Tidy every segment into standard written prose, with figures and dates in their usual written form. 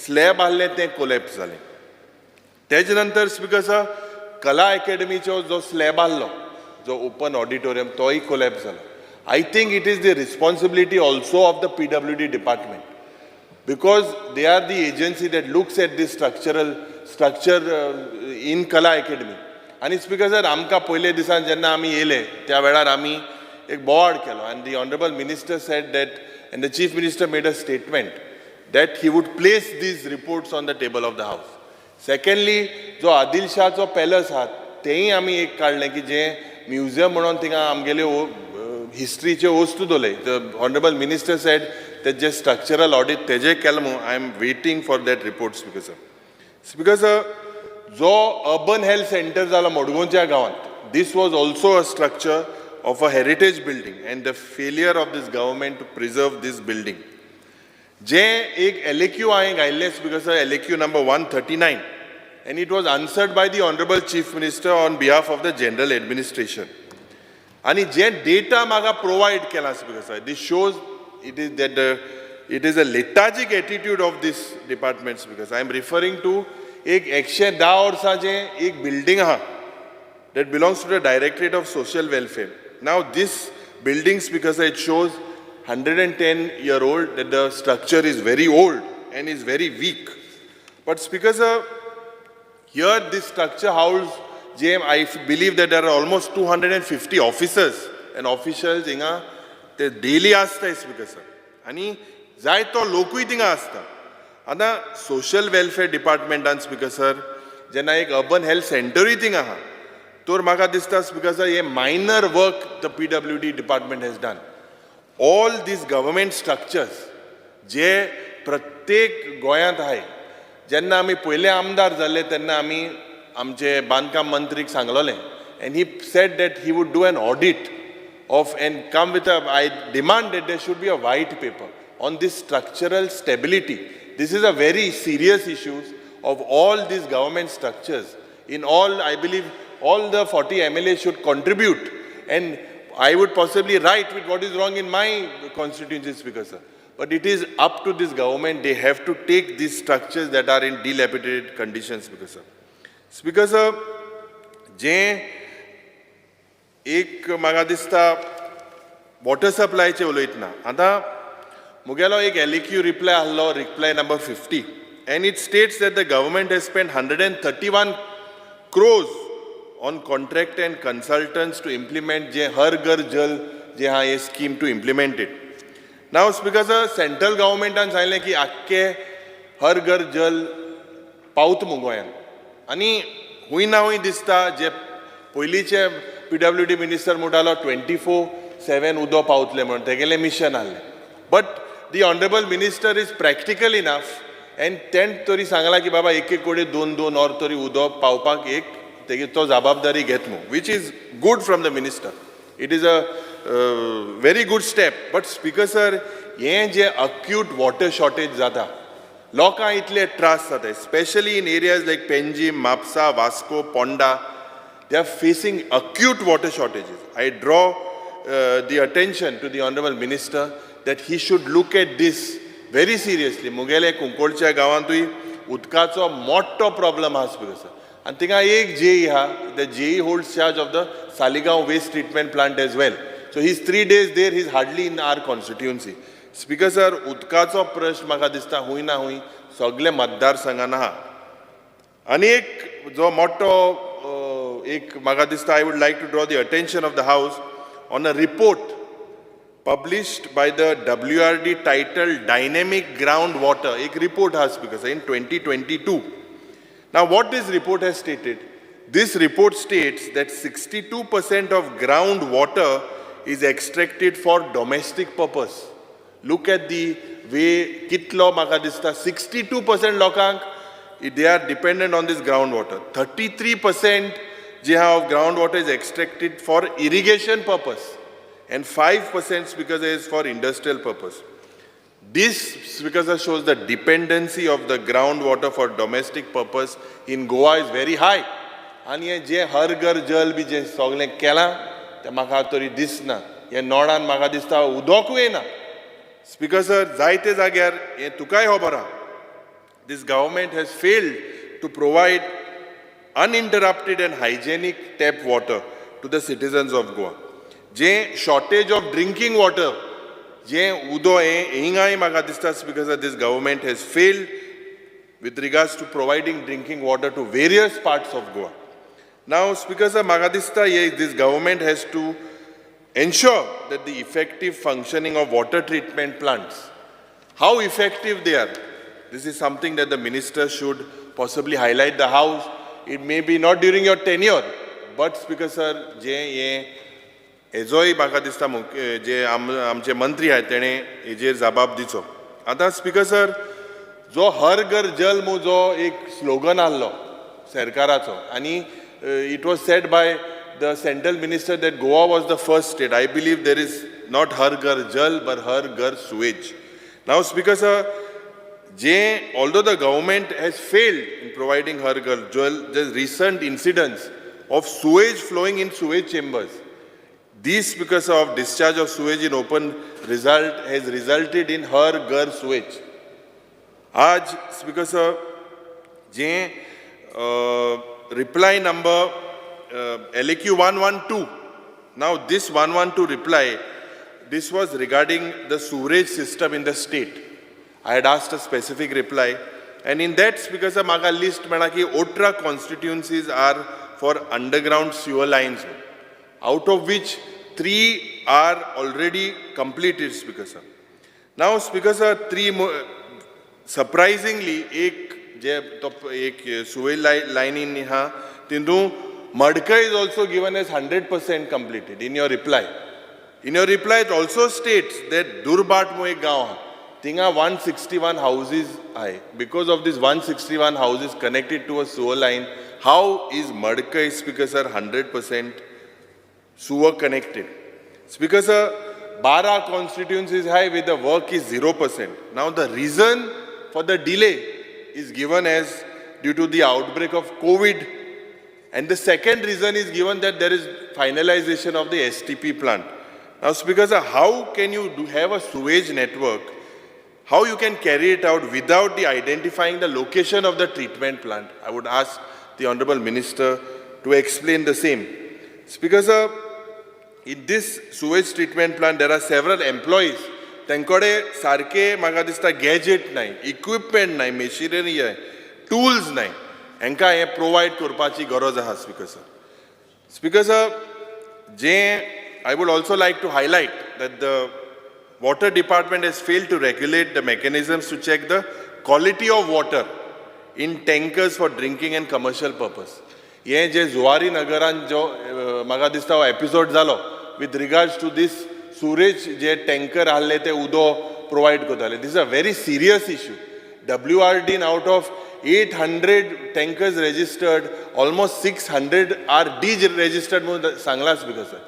Slab आहलें तें collapse जालें. तेजे नंतर स्पीकर सर कला अकॅडमीचो जो स्लॅब आहलो, जो ओपन ऑडिटोरियम, तोय कोलॅप्स जालो. I think it is the responsibility also of the PWD department, because they are the agency that looks at this structure in Kala Academy. And Speaker sir, आमकां पयले दिसान जेन्ना आमी येले त्या वेळार आमी एक board Kelo, and the honorable minister said that, and the chief minister made a statement that he would place these reports on the table of the house. Secondly, जो आदिल शाहचो पॅलस आहा तेंय आमी एक काडलें की जें म्युजियम म्हणून थिंगा आमगेल्यो हिस्ट्रीचे वस्तू दोले. The honorable minister said that just structural audit तेजे केलमो. I am waiting for that report, Speaker sir. Speaker sir, जो urban health center जाला मडगांवच्या गांवांत, this was also a structure of a heritage building, and the failure of this government to preserve this building. जे एक LAQ हांवें घायल्लें, Speaker sir, LAQ number 139, and it was answered by the honorable chief minister on behalf of the general administration. आणि जे data म्हाका provide केला, Speaker sir, this shows it is a lethargic attitude of this department, Speaker sir. I am referring to एक 110 वर्सांचें एक building आहा that belongs to the Directorate of Social Welfare. Now this building, Speaker sir, it shows 110-year-old, that the structure is very old and is very weak. But Speaker sir, here this structure houses, I believe that there are almost 250 officers and officials inga they daily asta, Speaker sir. Ani जाय तो लोकूय थिंगा आसता. आतां social welfare डिपार्टमेंटान, Speaker sir, जेन्ना एक urban health सेंटरूय थिंगा आहा, तर म्हाका दिसता, Speaker sir, हे minor work the PWD department has done. All this government structures जे प्रत्येक गोंयांत आहाय, जेन्ना आमी पयले आमदार जाल्ले तेन्ना आमी आमचे बांदकाम मंत्रीक सांगलोलें, and he said that he would do an audit of and come with I demand that there should be a white paper on this structural stability. This is a very serious issue of all these government structures. In all, I believe all the 40 MLAs should contribute, and I would possibly write with what is wrong in my constituency, Speaker sir. But it is up to this government. They have to take these structures that are in dilapidated conditions, Speaker sir. Speaker sir, जे एक म्हाका दिसता water सप्लायचे उलयतना, आतां मुगेलो एक LAQ reply आहलो, reply number 50, and it states that the government has spent 131 crores on contract and consultants to implement जे हर घर जल जे हा ये scheme to implement it. Now, Speaker sir, central government an सांगलें की आख्खे हर घर जल पावत मुगोयान. आनी हुंय ना हुंय दिसता जे पयलींचे PWD मिनिस्टर म्हणटालो 24/7 उदो पावतलें म्हणून तेगेलें मिशन आहलें. But the honourable minister is practical enough, and तेण तरी सांगलां की बाबा एक कोडे 2-2 ऑर तरी उदो पावपाक एक तेगे तो जबाबदारी घेत म्हणून, which is good from the minister. It is a very good step. But Speaker sir, हे जे acute water shortage जाता, लोकां इतले त्रास जाता, especially in areas like Penjim, Mapsa, Vasco, Ponda, they are facing acute water shortages. I draw the attention to the Honorable Minister that he should look at this very seriously. मुगेले कुंकोळच्या गांवांतूय उदकाचो मोठो problem आहा, Speaker sir. And थिंगा एक JE आहा, the JE holds charge of the Saligaon waste treatment plant as well. So he's 3 days there, he's hardly in our constituency. Speaker sir, उदकाचो प्रश्न म्हाका दिसता हुंय ना हुंय सगळे मतदारसंघान आहा. आनी एक जो मोठो एक म्हाका दिसता, I would like to draw the attention of the House on a report published by the WRD titled Dynamic Groundwater. एक report has, Speaker sir, in 2022. Now what this report has stated, this report states that 62% of groundwater is extracted for domestic purpose. Look at the way kitlo म्हाका दिसता 62% लोकांक they are dependent on this groundwater. 33% जे हा of groundwater is extracted for irrigation purpose, and 5% because it is for industrial purpose. This because shows the dependency of the groundwater for domestic purpose in Goa is very high. And हे जे हर घर जल B J सगळें केलां तें म्हाका तरी दिसना. हे नोडान म्हाका दिसता उदोकूय येना. Speaker sir, जायते जाग्यार हे तुकाय खबर आहा, this government has failed to provide uninterrupted and hygienic tap water to the citizens of Goa. Je shortage of drinking water, je udo ingai maga distas because this government has failed with regards to providing drinking water to various parts of Goa. Now, Speaker Sir, Magadista, this government has to ensure that the effective functioning of water treatment plants, how effective they are, this is something that the minister should possibly highlight the House. It may be not during your tenure, but Speaker Sir, Ajoy म्हाका दिसता जे आमचे मंत्री आहेत तेणे हेजेर जबाब दिचो. आतां speaker sir, जो हर घर जल मु जो एक स्लोगन आहलो सरकाराचो, आनी it was said by the central minister that Goa was the first state. I believe there is not Har Ghar Jal but Har Ghar Sewage. Now, Speaker Sir, although the government has failed in providing Har Ghar Jal, the recent incidents of sewage flowing in sewage chambers, these, because of discharge of sewage in open, has resulted in Har Ghar Sewage. Aaj, Speaker Sir, reply number LAQ 112. Now this 112 reply, this was regarding the sewerage system in the state. I had asked a specific reply, and in that, Speaker Sir, maga list mena ki 18 constituencies are for underground sewer lines, out of which 3 are already completed, Speaker Sir. Now, Speaker Sir, 3 more, surprisingly, एक sewage line in यहाँ, tindu Madka is also given as 100% completed in your reply. In your reply, it also states that Durbat mo ek gaon, tinga 161 houses hai. Because of this 161 houses connected to a sewer line, how is Madka, Speaker Sir, 100% sewer connected? Speaker Sir, 12 constituencies high with the work is 0%. Now the reason for the delay is given as due to the outbreak of COVID, and the second reason is given that there is finalization of the STP plant. Now, Speaker Sir, how can you have a sewage network? How you can carry it out without identifying the location of the treatment plant? I would ask the Honorable Minister to explain the same. Speaker Sir, in this sewage treatment plant, there are several employees. Tankode sarke maga dista gadget nai, equipment nai, machinery hai, tools nai. Enka he provide kurpachi garoz aha, Speaker Sir. Speaker Sir, I would also like to highlight that the Water Department has failed to regulate the mechanisms to check the quality of water in tankers for drinking and commercial purpose. Ye je Zuari Nagaran jo maga dista episode zalo with regards to this sewerage je tanker halle te udo provide kotale. This is a very serious issue. WRD out of 800 tankers registered, almost 600 are deregistered sanglas, Speaker Sir.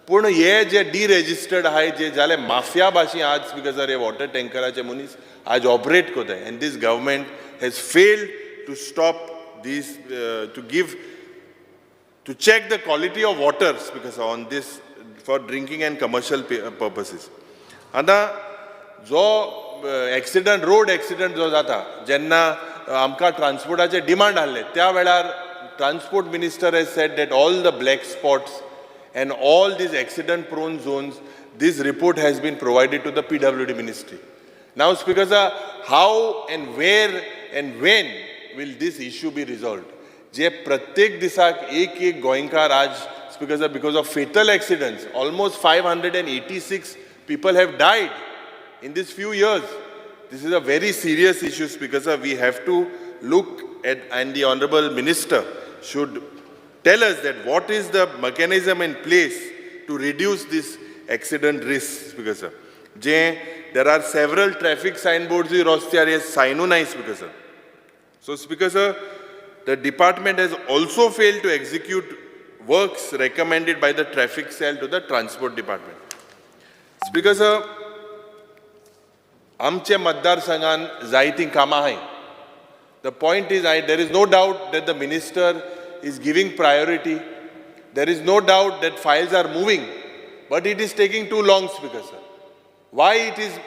पूर्ण ये जे deregistered आहे जे जाले mafia बाशी आज, Speaker Sir, ये water tankeraचे मुनीस आज operate कोताय, and this government has failed to stop these to check the quality of water, Speaker Sir, on this for drinking and commercial purposes. आता जो road accident जो जाता, जेन्ना आमका ट्रान्सपोर्टाचे डिमांड आसले, त्या वेळार transport minister has said that all the black spots and all these accident prone zones, this report has been provided to the PWD ministry. Now, Speaker Sir, how and where and when will this issue be resolved? जे प्रत्येक दिसाक एक गोंयकार आज, Speaker Sir, because of fatal accidents, almost 586 people have died in these few years. This is a very serious issue, Speaker Sir. We have to look at, and the Honorable Minister should tell us that what is the mechanism in place to reduce this accident risk, Speaker Sir. There are several traffic signboards in Rostiare, Sainunai, Speaker Sir. So, Speaker Sir, the department has also failed to execute works recommended by the traffic cell to the transport department. Speaker Sir, आमचे मतदारसंघान जायतीं कामां आहाय. The point is, there is no doubt that the minister is giving priority. There is no doubt that files are moving, but it is taking too long, Speaker Sir. Why it is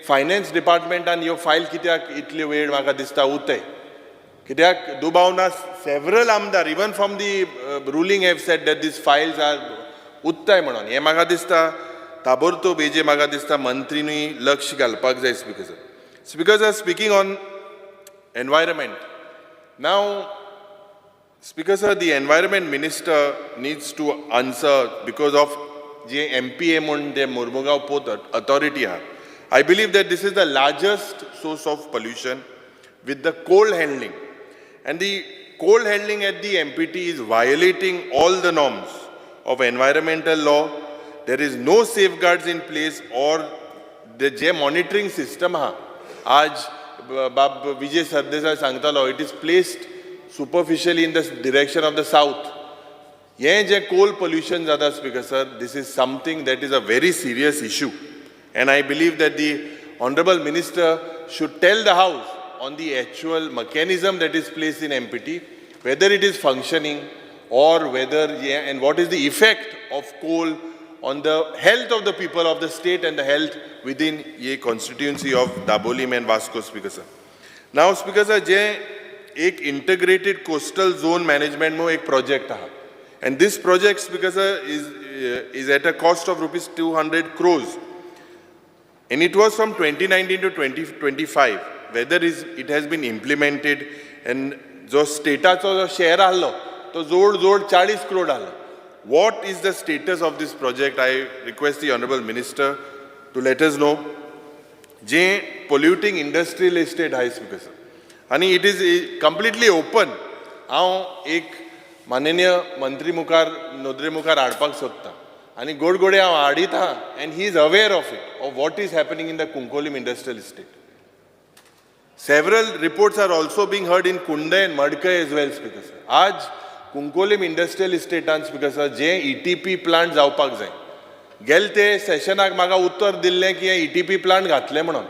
finance डिपार्टमेंटान ह्यो file कित्याक इतले वेळ म्हाका दिसता उरताय कित्याक दुबावना सेवरल आमदार even from the ruling have said that this files are उत्ताय म्हणून हें म्हाका दिसता ताबडतोब हेजेर म्हाका दिसता मंत्रीनी लक्ष घालपाक जाय speaker are speaking on environment नाव speaker sir the environment minister needs to answer because of जे MPA म्हणून ते मुर्मुगांव पोर्ट अथॉरिटी आहा I believe that this is the largest source of pollution with the coal handling. And the coal handling at the MPT is violating all the norms of environmental law. There is no safeguards in place or the monitoring system. Aaj Bab Vijay Sardesai sangtalo, it is placed superficially in the direction of the south. Ye coal pollution zada speaker sir, this is something that is a very serious issue. And I believe that the Honorable Minister should tell the House on the actual mechanism that is placed in MPT, whether it is functioning or whether, and what is the effect of coal on the health of the people of the state and the health within the constituency of Dabolim and Vasco, Speaker sir. Now, Speaker sir, एक integrated coastal zone management mo एक project aha. And this project, Speaker sir, is at a cost of rupees 200 crores. And it was from 2019 to 2025, whether it has been implemented and जो स्टेटाचो जो share आसलो तो जोड 40 crore आसलो. What is the status of this project? I request the Honorable Minister to let us know. J polluting industrial estate आहे Speaker sir. आणि it is completely open. हांव एक माननीय मंत्री मुखार नोंदरे मुखार हाडपाक सोदतां. आणि गोडगोडे हांव हाडिता and he is aware of it, of what is happening in the Kunkolim industrial estate. Several reports are also being heard in Kundai and Madkai as well, Speaker sir. आज Kunkolim industrial estate and Speaker sir, J ETP plant जावपाक जाय. गेल ते सेशनाक म्हाका उत्तर दिल्लें की हे ETP plant घातले म्हणून.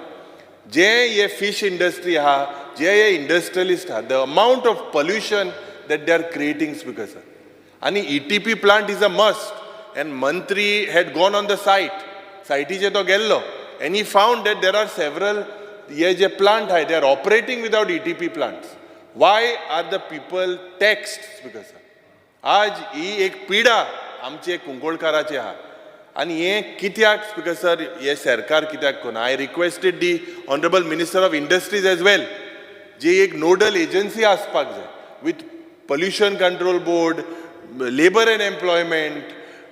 जे हे fish industry आहा, जे हे industrialist आहा, the amount of pollution that they are creating, Speaker sir. आणि ETP plant is a must. And Mantri had gone on the site to gello, and he found that there are several plant they are operating without ETP plants. Why are the people taxed? Because आज ही एक पीडा आमचे कुंकोळकाराची आहा आणि हे कित्याक because sir हे सरकार कित्याक कोना. I requested the Honorable Minister of Industries as well, जे एक nodal agency आसपाक जाय with Pollution Control Board, Labor and Employment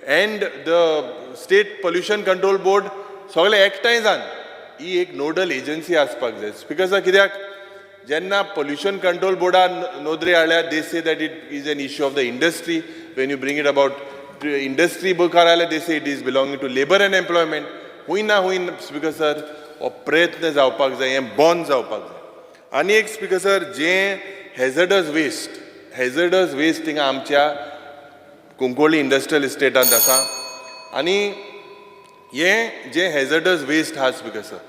and the State Pollution Control Board सगळे एकठांय जावन ही एक नोडल एजन्सी आसपाक जाय. Speaker sir कित्याक जेन्ना Pollution Control Board नोंदरे हाडल्या, they say that it is an issue of the industry. When you bring it about industry मुखार हाडल्या, they say it is belonging to labor and employment. हुंय ना हुंय Speaker sir हो प्रयत्न जावपाक जाय, हें बंद जावपाक जाय. आनी एक Speaker sir जें hazardous waste थिंगा आमच्या कुंकोळी इंडस्ट्रियल इस्टेटांत आसा आनी हे जे हेझर्डस वेस्ट आहा Speaker sir,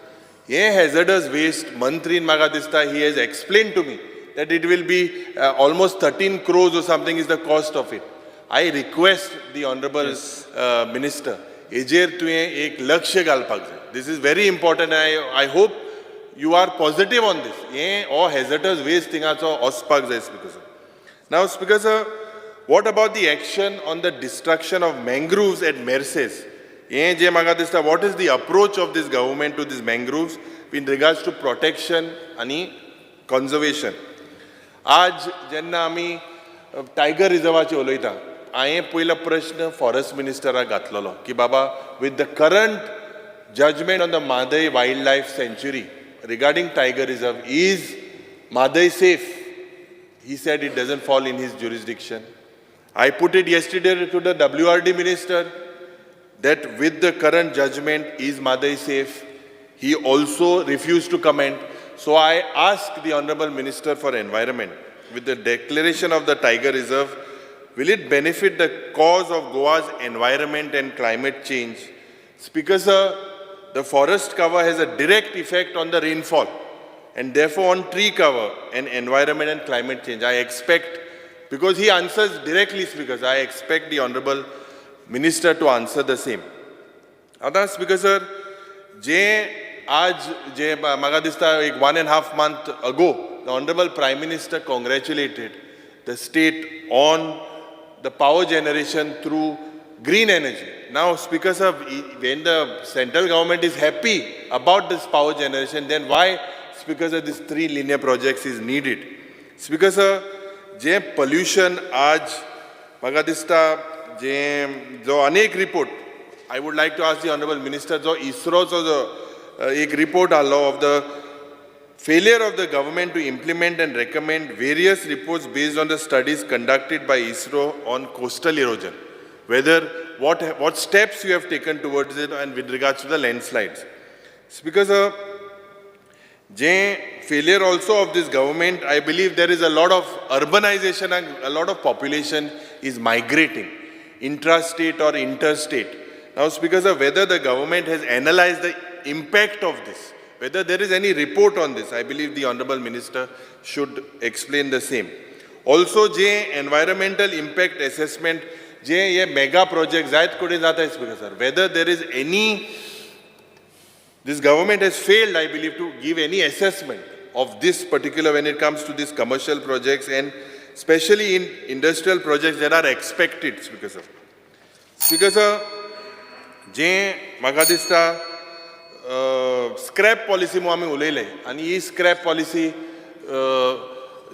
हे हेझर्डस वेस्ट मंत्रीन म्हाका दिसता he has explained to me that it will be almost 13 crores or something is the cost of it. I request the Honorable Minister, हेजेर तुवें एक लक्ष घालपाक जाय. This is very important and I hope you are positive on this. हे हो हेझर्डस waste थिंगाचो वचपाक जाय Speaker sir. Now Speaker sir, what about the action on the destruction of mangroves at Merces? What is the approach of this government to these mangroves in regards to protection and conservation? आज जेन्ना आमी tiger रिझर्वाचे उलयता, हांवें पयलो प्रश्न forest मिनिस्टराक घातलेलो की बाबा with the current judgment on the Madai wildlife sanctuary regarding tiger reserve, is Madai safe? He said it doesn't fall in his jurisdiction. I put it yesterday to the WRD minister that with the current judgment, is Madai safe? He also refused to comment. So I asked the Honorable Minister for Environment, with the declaration of the Tiger Reserve, will it benefit the cause of Goa's environment and climate change? Speaker sir, the forest cover has a direct effect on the rainfall and therefore on tree cover and environment and climate change. I expect, because he answers directly, Speaker, I expect the Honorable Minister to answer the same. Other Speaker sir, जे आज जे म्हाका दिसता एक 1.5 months ago, the Honorable Prime Minister congratulated the state on the power generation through green energy. Now, Speaker sir, when the central government is happy about this power generation, then why, Speaker sir, these 3 linear projects is needed? Speaker sir, J pollution आज म्हाका दिसता जे जो अनेक report, I would like to ask the Honorable Minister, जो ISROचो जो एक report Alo of the failure of the government to implement and recommend various reports based on the studies conducted by ISRO on coastal erosion. Whether what steps you have taken towards it and with regards to the landslides. Because failure also of this government, I believe there is a lot of urbanization and a lot of population is migrating, intrastate or interstate. Now, Speaker sir, whether the government has analyzed the impact of this, whether there is any report on this, I believe the Honorable Minister should explain the same. Also, environmental impact assessment, ye mega project zayat kode jata hai, Speaker sir. Whether there is any, this government has failed, I believe, to give any assessment of this particular when it comes to these commercial projects and especially in industrial projects that are expected, Speaker sir. Speaker sir, म्हाका दिसता scrap policy म्हणून आमी उलयले आनी ही scrap policy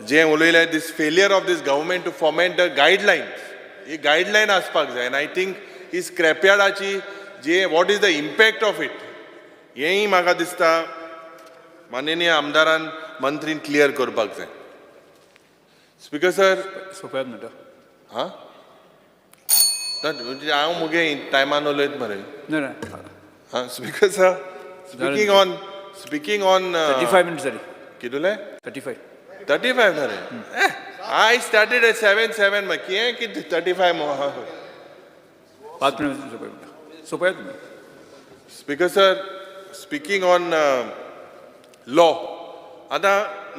जे उलयले this failure of this government to format the guidelines, ही guideline आसपाक जाय आनी आय थिंक ही स्क्रॅपयार्डाची जे what is the impact of it हेंय म्हाका दिसता माननीय आमदारान मंत्रीन क्लियर करपाक जाय. स्पीकर सर सोंप्यात म्हणटा हां हांव मुगे टायमान उलयत मरे हां. Speaker sir speaking on 35 minutes जाली कितले 35 मरे I started at 7 मा कितें कितें 35 5 minutes सोंप्यात म्हणटा. Speaker sir, speaking on law,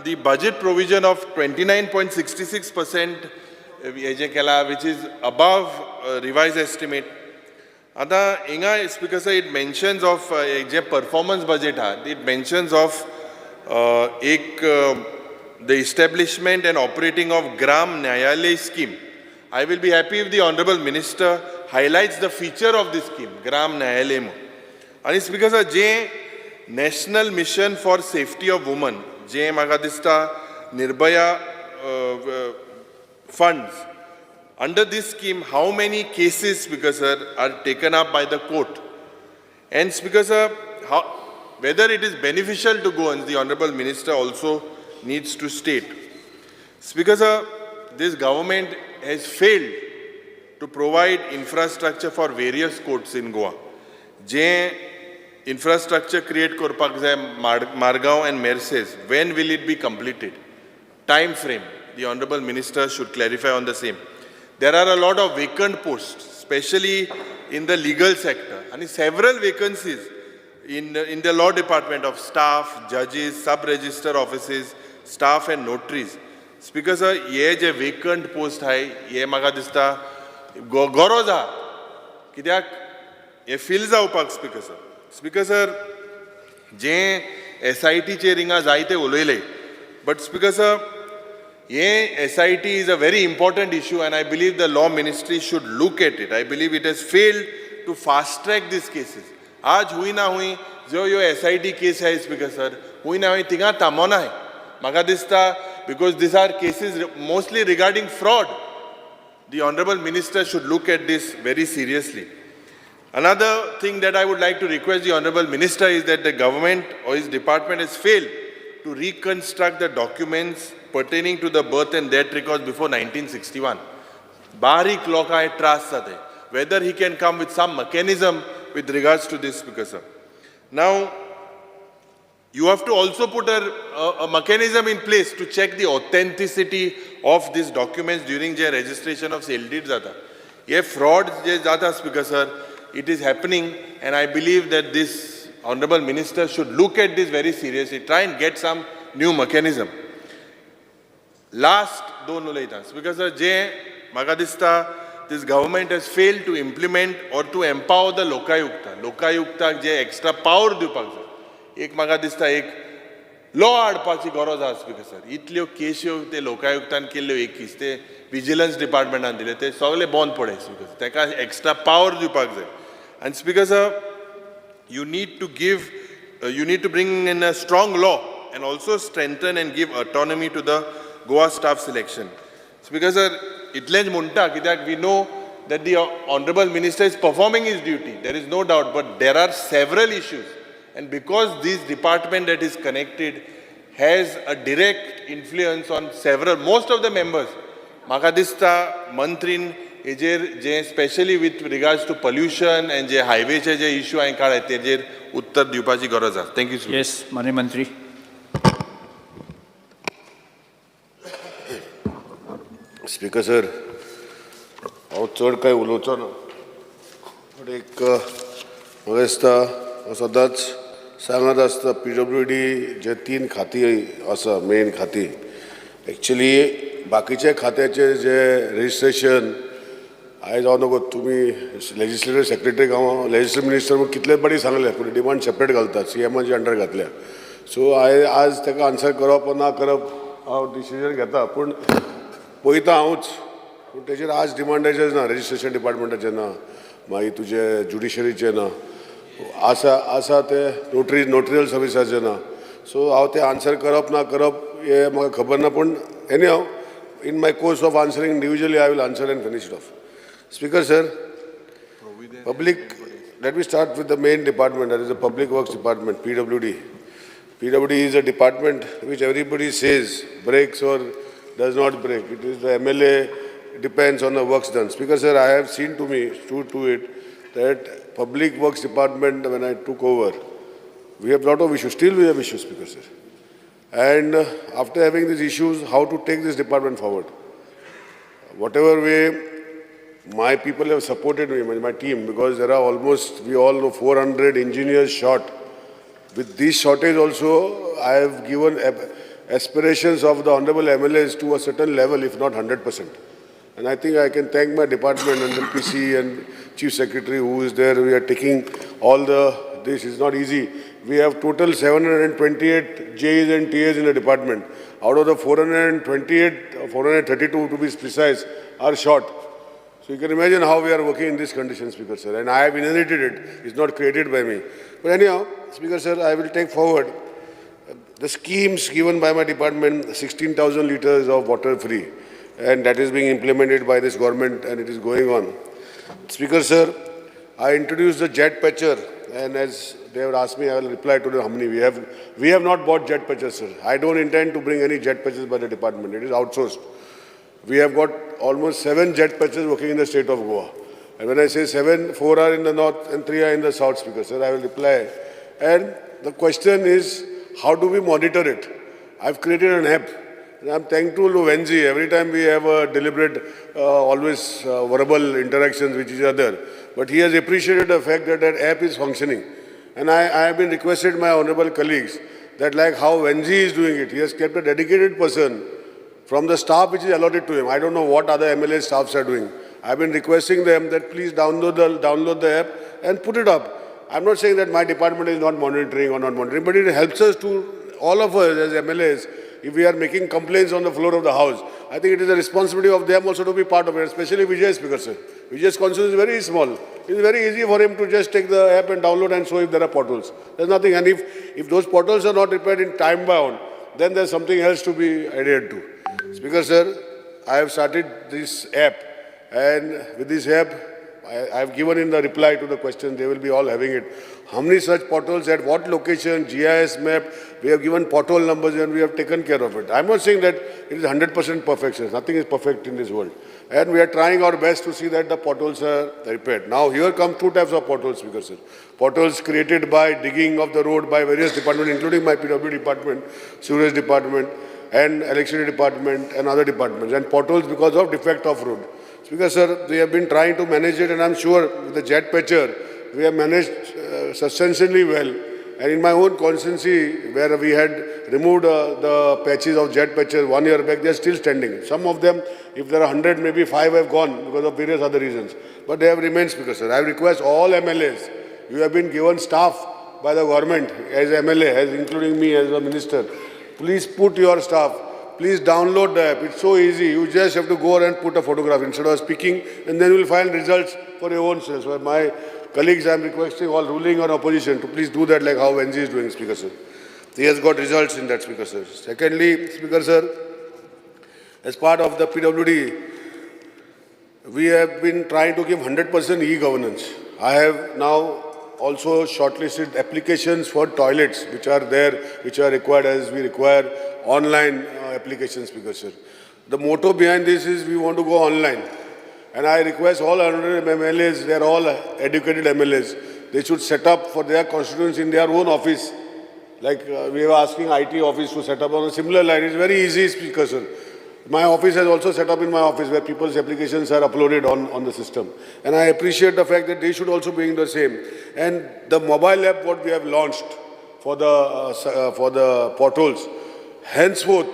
the budget provision of 29.66% which is above revised estimate. Inga Speaker sir, it mentions of performance budget, it mentions of the establishment and operating of Gram Nyayalay scheme. I will be happy if the Honorable Minister highlights the feature of this scheme, Gram Nyayalay. And Speaker sir, National Mission for Safety of Women, म्हाका दिसता Nirbhaya funds. Under this scheme, how many cases, Speaker sir, are taken up by the court? And Speaker sir, whether it is beneficial to go, and the Honorable Minister also needs to state. Speaker sir, this government has failed to provide infrastructure for various courts in Goa. Infrastructure create korpak jay Margaon and Merces. When will it be completed? Time frame. The Honorable Minister should clarify on the same. There are a lot of vacant posts, especially in the legal sector, and several vacancies in the law department of staff, judges, sub-register offices, staff and notaries. Speaker sir, ye je vacant post hai, ye म्हाका दिसता गरज हा कित्याक हे फिल जावपाक. Speaker sir. Speaker sir, SIT चेर हिंगा जायते उलयले, but Speaker sir, SIT is a very important issue and I believe the law ministry should look at it. I believe it has failed to fast track these cases. आज हुई ना हुई जो यो SIT case है, Speaker sir, हुई ना हुई तिंगा तामोना है म्हाका दिसता, because these are cases mostly regarding fraud. The Honorable Minister should look at this very seriously. Another thing that I would like to request the Honorable Minister is that the government or his department has failed to reconstruct the documents pertaining to the birth and death records before 1961. Barik loka hai trust sade. Whether he can come with some mechanism with regards to this, Speaker sir. Now, you have to also put a mechanism in place to check the authenticity of these documents during the registration of sale deeds. Ye fraud je jata, Speaker sir, it is happening, and I believe that this Honorable Minister should look at this very seriously, try and get some new mechanism. Last, दोन उलयता, Speaker sir, म्हाका दिसता this government has failed to implement or to empower the Lokayukta. Lokayuktak extra power दिवपाक जाय. एक म्हाका दिसता एक लॉ हाडपाची गरज आसा स्पीकर सर. इतल्यो केस्यो ते लोकायुक्तान केल्ल्यो एकीस ते विजिलन्स डिपार्टमेंटान दिले ते सगळे बंद पडय स्पीकर सर. ताका एक्स्ट्रा पावर दिवपाक जाय. आनी speaker sir, you need to bring in a strong law and also strengthen and give autonomy to the Goa staff selection. Speaker sir, itlench munta kidyak we know that the honorable minister is performing his duty. There is no doubt, but there are several issues, and because this department that is connected has a direct influence on most of the members. Maka dista mantrin हेजेर जे specially with regards to pollution and जे हायवेचे जे issue हांवें काडले तेजेर उत्तर दिवपाची गरज आसा. Thank you sir. येस माननीय मंत्री. स्पीकर सर, हांव चड कांय उलोवचो ना, पूण एक म्हाका दिसता हांव सदांच सांगत आसता PWD जे 3 खाती आसा मेन खाती, एक्चुली बाकीचे खात्याचे जे रजिस्ट्रेशन आयज हांव नको तुमी लेजिस्लेटिव्ह सेक्रेटरी हांव लेजिस्लेटिव्ह मिनिस्टर म्हूण कितले फावटी सांगले पूण डिमांड सेपरेट घालतात CMच्या अंडर घातल्या. सो आज ताका आन्सर करप ना करप हांव डिसिजन घेता, पूण पळयता हांवूच, पूण तेजेर आज डिमांडाचें ना, रजिस्ट्रेशन डिपार्टमेंटाचें ना, मागीर तुजे ज्युडिशरीचें ना, आसा ते नोटरियल सर्विसाचें ना. सो हांव ते आन्सर करप ना करप हें म्हाका खबर ना, पूण एनी हांव in my course of answering individually I will answer and finish it off. Speaker sir, let me start with the main department, that is the Public Works Department, PWD. PWD is a department which everybody says breaks or does not break. It is the MLA, depends on the works done. Speaker sir, I have seen to it that Public Works Department, when I took over, we have a lot of issues. Still we have issues, Speaker sir. And after having these issues, how to take this department forward? Whatever way my people have supported me, my team, because there are almost, we all know, 400 engineers short. With this shortage also, I have given aspirations of the honorable MLAs to a certain level, if not 100%. And I think I can thank my department and the PC and Chief Secretary who is there. We are taking all this is not easy. We have total 728 JEs and TAs in the department. Out of the 428, 432 to be precise, are short. So you can imagine how we are working in these conditions, Speaker sir. And I have inherited it. It's not created by me. But anyhow, Speaker sir, I will take forward the schemes given by my department, 16,000 litres of water free. And that is being implemented by this government and it is going on. Speaker sir, I introduced the jet patcher, and as they have asked me, I will reply to them how many we have. We have not bought jet patchers, sir. I don't intend to bring any jet patchers by the department. It is outsourced. We have got almost 7 jet patchers working in the state of Goa. And when I say 7, 4 are in the north and 3 are in the south, Speaker sir, I will reply. And the question is, how do we monitor it? I've created an app. And I'm thankful to Venzi. Every time we have a deliberate, always verbal interactions with each other. But he has appreciated the fact that that app is functioning. And I have been requested my honorable colleagues that like how Venzi is doing it, he has kept a dedicated person from the staff which is allotted to him. I don't know what other MLA staffs are doing. I've been requesting them that please download the app and put it up. I'm not saying that my department is not monitoring or not monitoring, but it helps us to, all of us as MLAs, if we are making complaints on the floor of the house, I think it is a responsibility of them also to be part of it, especially Vijay, Speaker sir. Vijay's constituency is very small. It is very easy for him to just take the app and download and show if there are potholes. There's nothing. And if those potholes are not repaired in time bound, then there's something else to be adhered to. Speaker sir, I have started this app, and with this app, I have given in the reply to the question, they will be all having it. How many such potholes at what location, GIS map, we have given pothole numbers and we have taken care of it. I'm not saying that it is 100% perfection. Nothing is perfect in this world. And we are trying our best to see that the potholes are repaired. Now here come 2 types of potholes, Speaker sir. Potholes created by digging of the road by various departments, including my PW department, Sewerage department, and electricity department and other departments. And potholes because of defect of road. Speaker sir, we have been trying to manage it, and I'm sure with the jet patcher, we have managed substantially well. And in my own constituency, where we had removed the patches of jet patches 1 year back, they are still standing. Some of them, if there are 100, maybe 5 have gone because of various other reasons. But they have remained, Speaker sir. I request all MLAs, you have been given staff, by the government as MLA, as including me as a minister. Please put your staff. Please download the app. It's so easy. You just have to go and put a photograph instead of speaking, and then you will find results for your own self. So my colleagues, I am requesting all ruling or opposition to please do that like how NG is doing, Speaker Sir. He has got results in that, Speaker Sir. Secondly, Speaker Sir, as part of the PWD, we have been trying to give 100% e-governance. I have now also shortlisted applications for toilets which are there, which are required as we require online applications, Speaker Sir. The motto behind this is we want to go online. And I request all honorable MLAs, they are all educated MLAs, they should set up for their constituents in their own office. Like we were asking IT office to set up on a similar line. It's very easy, Speaker Sir. My office has also set up in my office where people's applications are uploaded on the system. And I appreciate the fact that they should also be doing the same. And the mobile app what we have launched for the portals, henceforth,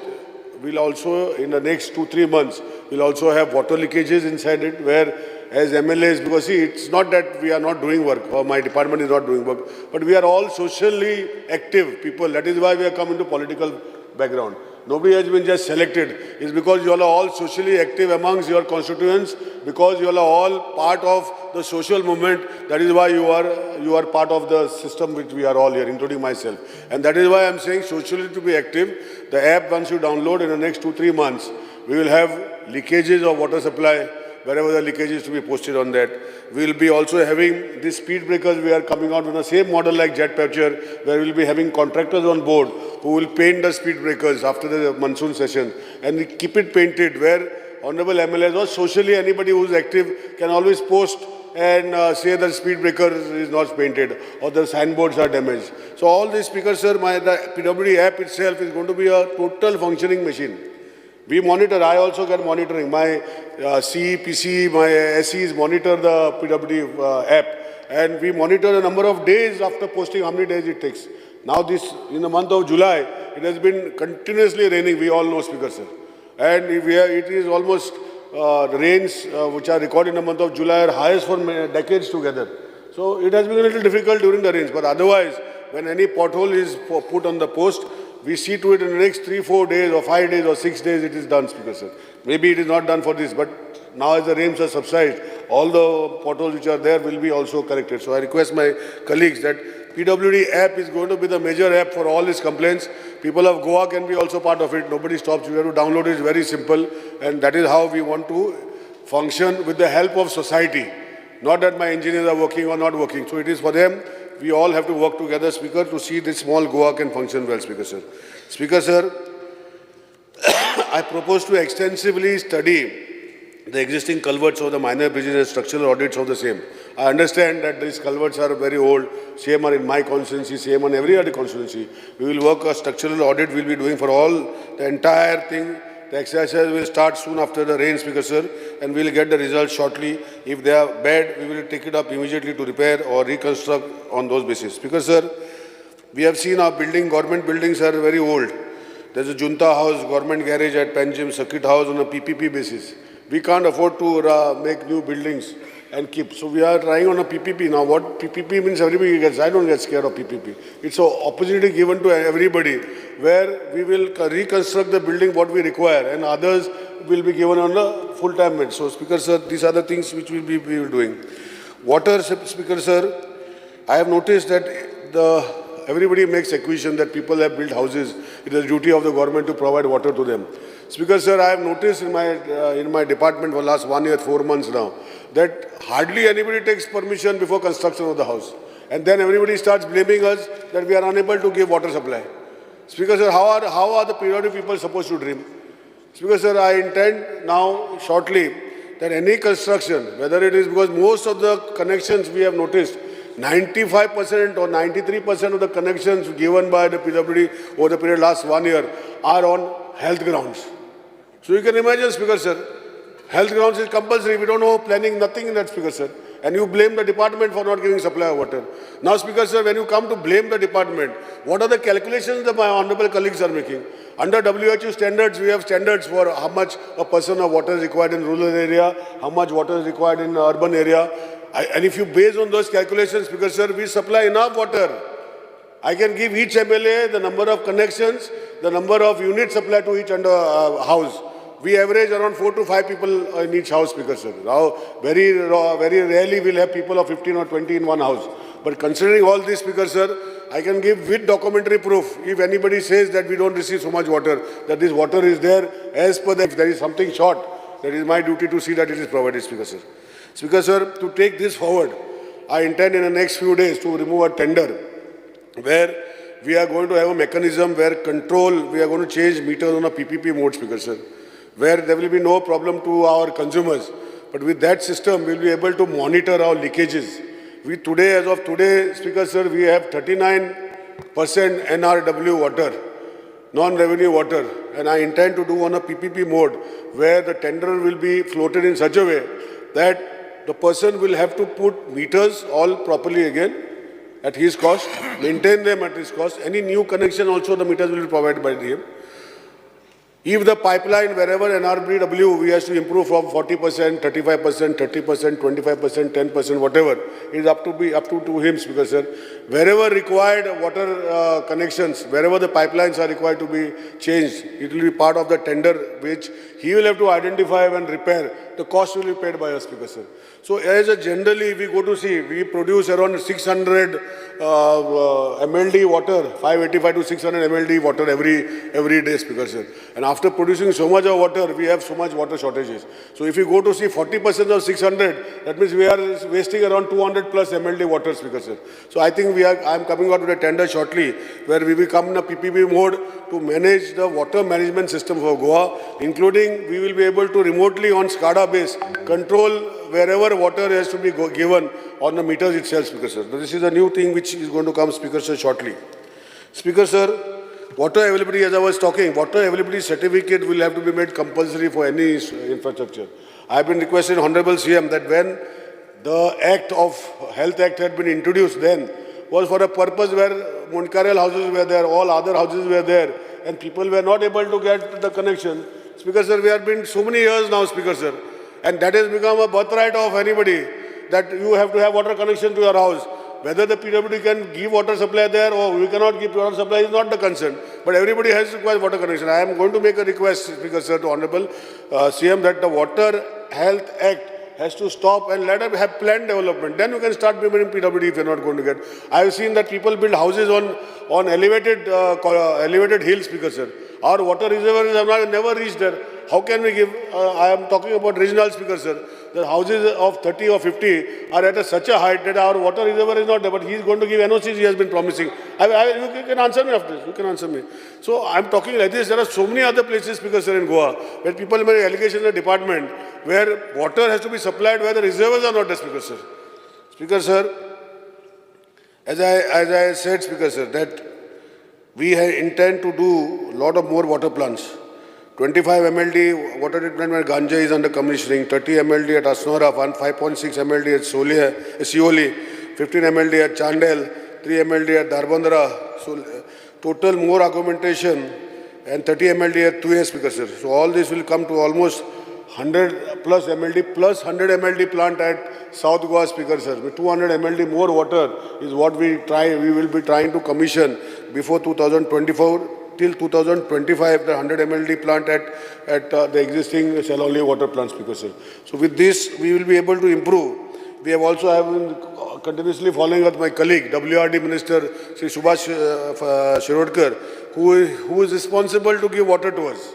we'll also, in the next 2-3 months, we'll also have water leakages inside it where as MLAs, because see, it's not that we are not doing work or my department is not doing work, but we are all socially active people. That is why we have come into political background. Nobody has been just selected. It's because you all are all socially active amongst your constituents, because you all are all part of the social movement. That is why you are part of the system which we are all here, including myself. And that is why I'm saying socially to be active. The app, once you download in the next 2-3 months, we will have leakages of water supply, wherever the leakage is to be posted on that. We will be also having these speed breakers. We are coming out with the same model like jet patcher, where we will be having contractors on board who will paint the speed breakers after the monsoon session. And we keep it painted where honorable MLAs or socially anybody who is active can always post and say the speed breaker is not painted or the signboards are damaged. So all these, Speaker Sir, the PWD app itself is going to be a total functioning machine. We monitor, I also get monitoring. My CE, PC, my SEs monitor the PWD app. And we monitor the number of days after posting, how many days it takes. Now this, in the month of July, it has been continuously raining, we all know, Speaker Sir. And it is almost, the rains which are recorded in the month of July are highest for decades together. So it has been a little difficult during the rains. But otherwise, when any pothole is put on the post, we see to it in the next 3-4 days or 5 days or 6 days it is done, Speaker Sir. Maybe it is not done for this, but now as the rains are subsided, all the potholes which are there will be also corrected. So I request my colleagues that PWD app is going to be the major app for all these complaints. People of Goa can be also part of it. Nobody stops. You have to download it. It's very simple. And that is how we want to function with the help of society. Not that my engineers are working or not working. So it is for them. We all have to work together, Speaker, to see this small Goa can function well, Speaker Sir. Speaker Sir, I propose to extensively study the existing culverts of the minor bridges and structural audits of the same. I understand that these culverts are very old, same are in my constituency, same on every other constituency. We will work a structural audit, we will be doing for all, the entire thing. The exercise will start soon after the rain, Speaker Sir, and we will get the results shortly. If they are bad, we will take it up immediately to repair or reconstruct on those bases. Speaker Sir, we have seen our government buildings are very old. There's a Junta House, government garage at Panjim, Circuit House on a PPP basis. We can't afford to make new buildings and keep. So we are trying on a PPP. Now what PPP means, everybody gets, I don't get scared of PPP. It's an opportunity given to everybody where we will reconstruct the building what we require and others will be given on a full-time basis. So Speaker Sir, these are the things which we will be doing. Water, Speaker Sir, I have noticed that everybody makes accusation that people have built houses. It is the duty of the government to provide water to them. Speaker Sir, I have noticed in my department for the last 1 year, 4 months now, that hardly anybody takes permission before construction of the house. And then everybody starts blaming us that we are unable to give water supply. Speaker Sir, how are the periodic people supposed to dream? Speaker Sir, I intend now shortly that any construction, whether it is because most of the connections we have noticed, 95% or 93% of the connections given by the PWD over the period last 1 year are on health grounds. So you can imagine, Speaker Sir, health grounds is compulsory. We don't know planning, nothing in that, Speaker Sir. And you blame the department for not giving supply of water. Now, Speaker Sir, when you come to blame the department, what are the calculations that my honorable colleagues are making? Under WHO standards, we have standards for how much a person of water is required in rural area, how much water is required in urban area. And if you base on those calculations, Speaker Sir, we supply enough water I can give each MLA the number of connections, the number of units supplied to each house. We average around 4 to 5 people in each house, Speaker sir. Now, very rarely we'll have people of 15 or 20 in one house. But considering all this, Speaker sir, I can give with documentary proof, if anybody says that we don't receive so much water, that this water is there as per the, if there is something short, that is my duty to see that it is provided, Speaker sir. Speaker sir, to take this forward, I intend in the next few days to remove a tender where we are going to have a mechanism where we are going to change meters on a PPP mode, Speaker sir, where there will be no problem to our consumers. But with that system, we will be able to monitor our leakages. As of today, Speaker sir, we have 39% NRW water, non-revenue water, and I intend to do on a PPP mode where the tender will be floated in such a way that the person will have to put meters all properly again at his cost, maintain them at his cost. Any new connection also the meters will be provided by him. If the pipeline, wherever NRBW, we have to improve from 40%, 35%, 30%, 25%, 10%, whatever, it is up to him, Speaker sir. Wherever required water connections, wherever the pipelines are required to be changed, it will be part of the tender which he will have to identify and repair. The cost will be paid by us, Speaker sir. So as a generally, we go to see, we produce around 600 MLD water, 585 to 600 MLD water every day, Speaker sir. And after producing so much of water, we have so much water shortages. So if you go to see 40% of 600, that means we are wasting around 200 plus MLD water, Speaker sir. So I think I am coming out with a tender shortly where we will come in a PPP mode to manage the water management system for Goa, including we will be able to remotely on SCADA base control wherever water has to be given on the meters itself, Speaker sir. This is a new thing which is going to come, Speaker sir, shortly. Speaker sir, water availability, as I was talking, water availability certificate will have to be made compulsory for any infrastructure. I have been requesting Honorable CM that when the Health Act had been introduced then, was for a purpose where Munkarel houses were there, all other houses were there, and people were not able to get the connection. Speaker sir, we have been so many years now, Speaker sir, and that has become a birthright of anybody, that you have to have water connection to your house. Whether the PWD can give water supply there or we cannot give water supply is not the concern. But everybody has required water connection. I am going to make a request, Speaker sir, to Honorable CM that the Water Health Act has to stop and let us have planned development. Then you can start implementing PWD if you are not going to get. I have seen that people build houses on elevated hills, Speaker sir. Our water reservoirs have never reached there. How can we give, I am talking about regional, Speaker sir, the houses of 30 or 50 are at such a height that our water reservoir is not there, but he is going to give NOCs he has been promising. You can answer me after this, you can answer me. So I am talking like this, there are so many other places, Speaker sir, in Goa, where people make allegations in the department, where water has to be supplied where the reservoirs are not there, Speaker sir. Speaker sir, as I said, Speaker sir, that we intend to do a lot of more water plants. 25 MLD water treatment where Ganja is under commissioning, 30 MLD at Asnora, 5.6 MLD at Seoli, 15 MLD at Chandel, 3 MLD at Darbandra. So total more augmentation and 30 MLD at Tuye, Speaker sir. So all this will come to almost 100 plus MLD plus 100 MLD plant at South Goa, Speaker sir. With 200 MLD more water is what we will be trying to commission before 2024. Till 2025, the 100 MLD plant at the existing Saloli water plant, Speaker sir. So with this, we will be able to improve. We have also been continuously following up my colleague, WRD Minister Sri Subhash Shirodkar, who is responsible to give water to us.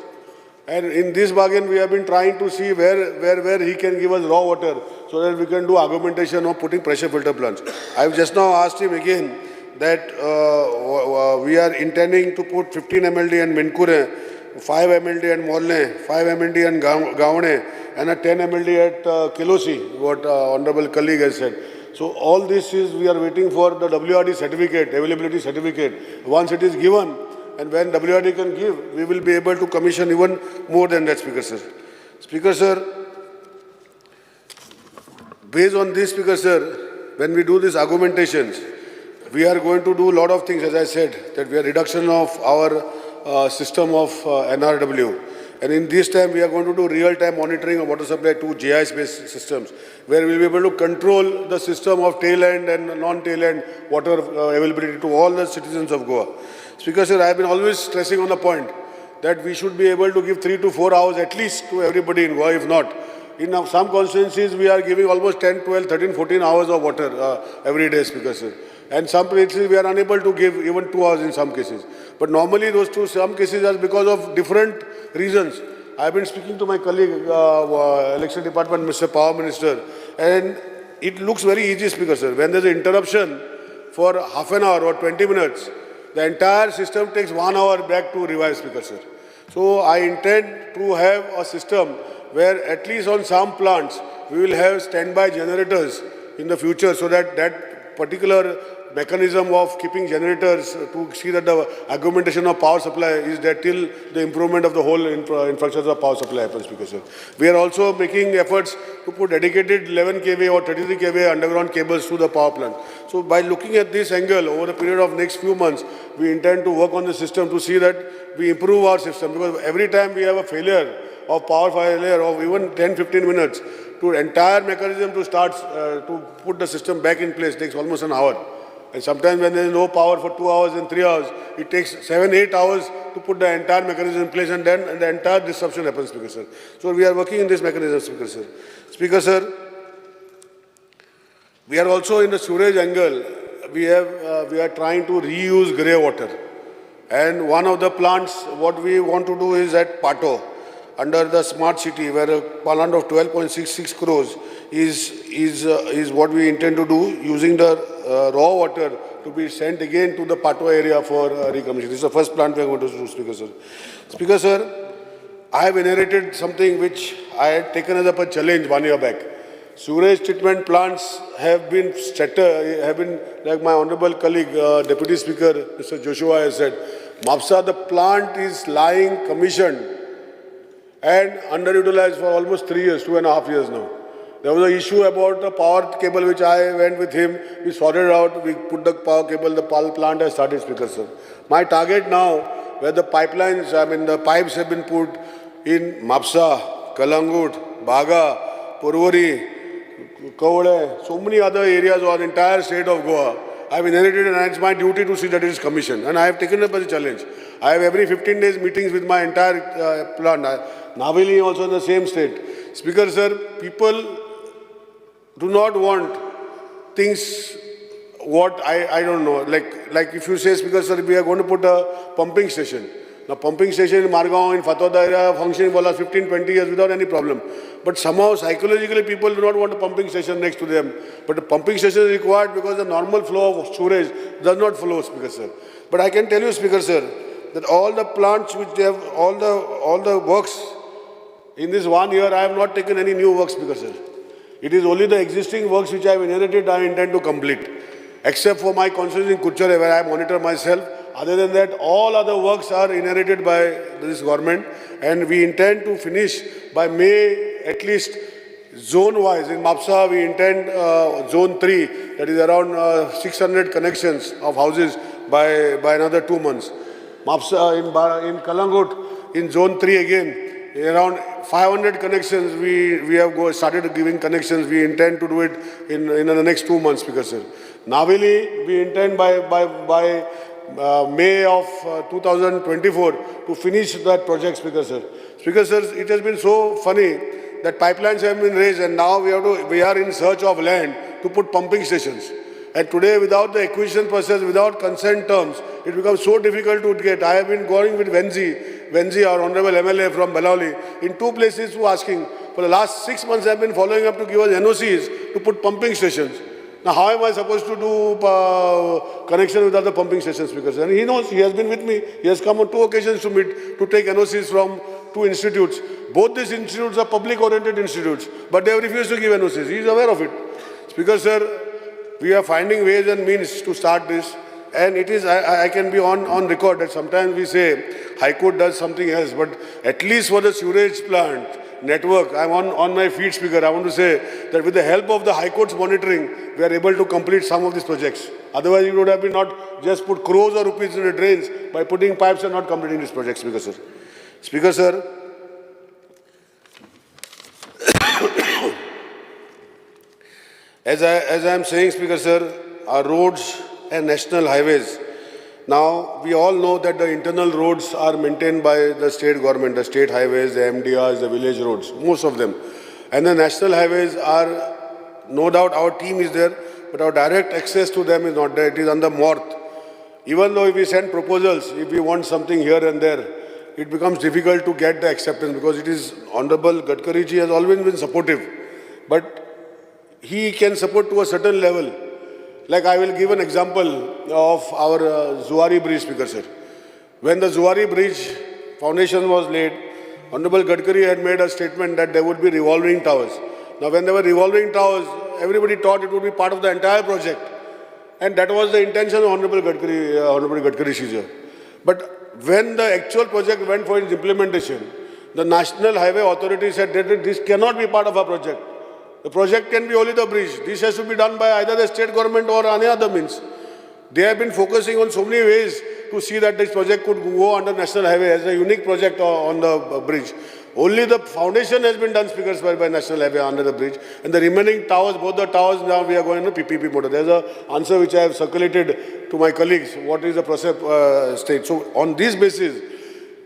And in this bargain, we have been trying to see where he can give us raw water so that we can do augmentation or putting pressure filter plants. I have just now asked him again that we are intending to put 15 MLD in Minkure, 5 MLD in Morle, 5 MLD in Gaone, and a 10 MLD at Kilosi, what Honorable colleague has said. So all this is, we are waiting for the WRD certificate, availability certificate. Once it is given, and when WRD can give, we will be able to commission even more than that, Speaker sir. Speaker sir, based on this, Speaker sir, when we do these augmentations, we are going to do a lot of things, as I said, that we are reduction of our system of NRW. And in this time, we are going to do real-time monitoring of water supply to GIS-based systems, where we'll be able to control the system of tail-end and non-tail-end water availability to all the citizens of Goa. Speaker sir, I have been always stressing on the point that we should be able to give 3 to 4 hours at least to everybody in Goa, if not. In some constituencies, we are giving almost 10, 12, 13, 14 hours of water every day, Speaker sir. And some places we are unable to give even 2 hours in some cases. But normally some cases are because of different reasons. I have been speaking to my colleague, Election Department, Mr. Power Minister, and it looks very easy, Speaker sir. When there is an interruption for half an hour or 20 minutes, the entire system takes 1 hour back to revive, Speaker sir. So I intend to have a system where at least on some plants, we will have standby generators in the future so that that particular mechanism of keeping generators to see that the augmentation of power supply is there till the improvement of the whole infrastructure of power supply happens, Speaker sir. We are also making efforts to put dedicated 11 kV or 33 kV underground cables to the power plant. So by looking at this angle over the period of next few months, we intend to work on the system to see that we improve our system, because every time we have a failure of power failure of even 10-15 minutes, to entire mechanism to start to put the system back in place takes almost an hour. And sometimes when there is no power for 2 hours and 3 hours, it takes 7-8 hours to put the entire mechanism in place, and then the entire disruption happens, Speaker sir. So we are working in this mechanism, Speaker sir. Speaker sir, we are also in the sewerage angle. We are trying to reuse grey water. And one of the plants, what we want to do is at Pato, under the smart city, where a plant of 12.66 crores is what we intend to do, using the raw water to be sent again to the Pato area for recommissioning. This is the first plant we are going to do, Speaker sir. Speaker sir, I have inherited something which I had taken as a challenge 1 year back. Sewage treatment plants have been, like my honorable colleague, Deputy Speaker, Mr. Joshua has said, MAPSA, the plant is lying commissioned and underutilized for almost 3 years, 2.5 years now. There was an issue about the power cable which I went with him. We sorted out, we put the power cable, the power plant has started, Speaker sir. My target now, where the pipelines, the pipes have been put in MAPSA, Kalangut, Baga, Purvari, Kavade, so many other areas or entire state of Goa. I have inherited, and it's my duty to see that it is commissioned. And I have taken up as a challenge. I have every 15 days meetings with my entire plant. Navili also in the same state. Speaker sir, people do not want things what I don't know. Like if you say, Speaker sir, we are going to put a pumping station. Now pumping station in Margaon, in Fatauda area, functioning for 15-20 years without any problem. But somehow psychologically people do not want a pumping station next to them. But a pumping station is required because the normal flow of sewerage does not flow, Speaker sir. But I can tell you, Speaker sir, that all the plants which they have, all the works, in this 1 year I have not taken any new works, Speaker sir. It is only the existing works which I have inherited I intend to complete. Except for my constituency in Kuchare, where I monitor myself. Other than that, all other works are inherited by this government, and we intend to finish by May, at least zone-wise. In MAPSA, we intend zone 3, that is around 600 connections of houses by another 2 months. MAPSA in Kalangut, in zone 3 again, around 500 connections we have started giving connections. We intend to do it in the next 2 months, Speaker sir. Navili, we intend by May of 2024 to finish that project, Speaker sir. Speaker sir, it has been so funny that pipelines have been raised, and now we are in search of land to put pumping stations. And today, without the acquisition process, without consent terms, it becomes so difficult to get. I have been going with Venzi, our honorable MLA from Balauli, in 2 places to asking. For the last 6 months, I have been following up to give us NOCs to put pumping stations. Now, how am I supposed to do connection with other pumping stations, Speaker sir? And he knows, he has been with me. He has come on 2 occasions to meet, to take NOCs from 2 institutes. Both these institutes are public-oriented institutes, but they have refused to give NOCs. He is aware of it. Speaker sir, we are finding ways and means to start this. And it is, I can be on record that sometimes we say High Court does something else, but at least for the sewerage plant network, I'm on my feet, Speaker. I want to say that with the help of the High Court's monitoring, we are able to complete some of these projects. Otherwise, it would have been not just put crores of rupees in the drains by putting pipes and not completing these projects, Speaker sir. Speaker sir, As I am saying, Speaker Sir, our roads and national highways, now we all know that the internal roads are maintained by the state government, the state highways, the MDRs, the village roads, most of them. And the national highways are, no doubt our team is there, but our direct access to them is not there, it is on the north. Even though if we send proposals, if we want something here and there, it becomes difficult to get the acceptance because it is Honorable Gadkari ji has always been supportive. But he can support to a certain level. Like I will give an example of our Zuari Bridge, Speaker Sir. When the Zuari Bridge foundation was laid, Honorable Gadkari had made a statement that there would be revolving towers. Now when there were revolving towers, everybody thought it would be part of the entire project. And that was the intention of Honorable Gadkari Shija. But when the actual project went for its implementation, the National Highway Authority said that this cannot be part of our project. The project can be only the bridge. This has to be done by either the state government or any other means. They have been focusing on so many ways to see that this project could go under National Highway as a unique project on the bridge. Only the foundation has been done, Speaker, by National Highway under the bridge. And the remaining towers, both the towers, now we are going to PPP mode. There's an answer which I have circulated to my colleagues. What is the process state? So on this basis,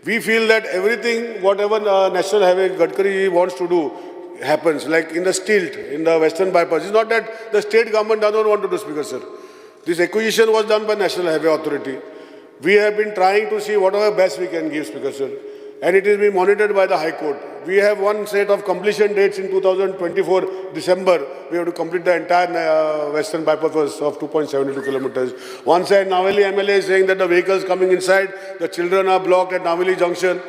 we feel that everything, whatever National Highway Gadkari wants to do, happens. Like in the stilt, in the western bypass. It's not that the state government does not want to do, Speaker, sir. This acquisition was done by National Highway Authority. We have been trying to see whatever best we can give, Speaker, sir. And it is being monitored by the High Court. We have one set of completion dates in 2024, December. We have to complete the entire western bypass of 2.72 kilometers. One side, Naveli MLA is saying that the vehicles coming inside, the children are blocked at Naveli Junction.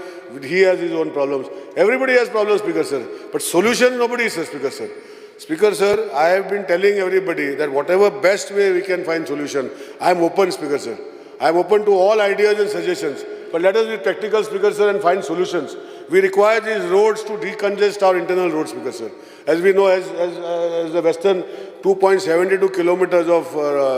He has his own problems. Everybody has problems, Speaker, sir. But solution, nobody says, Speaker, sir. Speaker, sir, I have been telling everybody that whatever best way we can find solution, I am open, Speaker, sir. I am open to all ideas and suggestions. But let us be practical, Speaker, sir, and find solutions. We require these roads to decongest our internal roads, Speaker, sir. As we know, as the western 2.72 kilometers of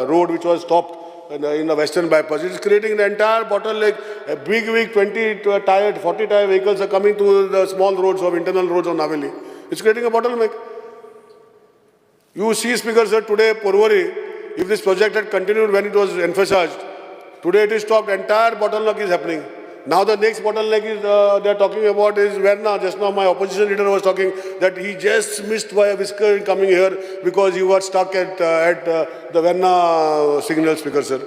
road which was stopped in the western bypass, it is creating the entire bottleneck. A big 20-tired, 40-tired vehicles are coming to the small roads of internal roads of Naveli. It's creating a bottleneck. You see, Speaker, sir, today, Porvorim, if this project had continued when it was emphasized, today it is stopped, entire bottleneck is happening. Now the next bottleneck is they are talking about is Verna. Just now my opposition leader was talking that he just missed by a whisker in coming here because you were stuck at the Verna signal, Speaker, sir.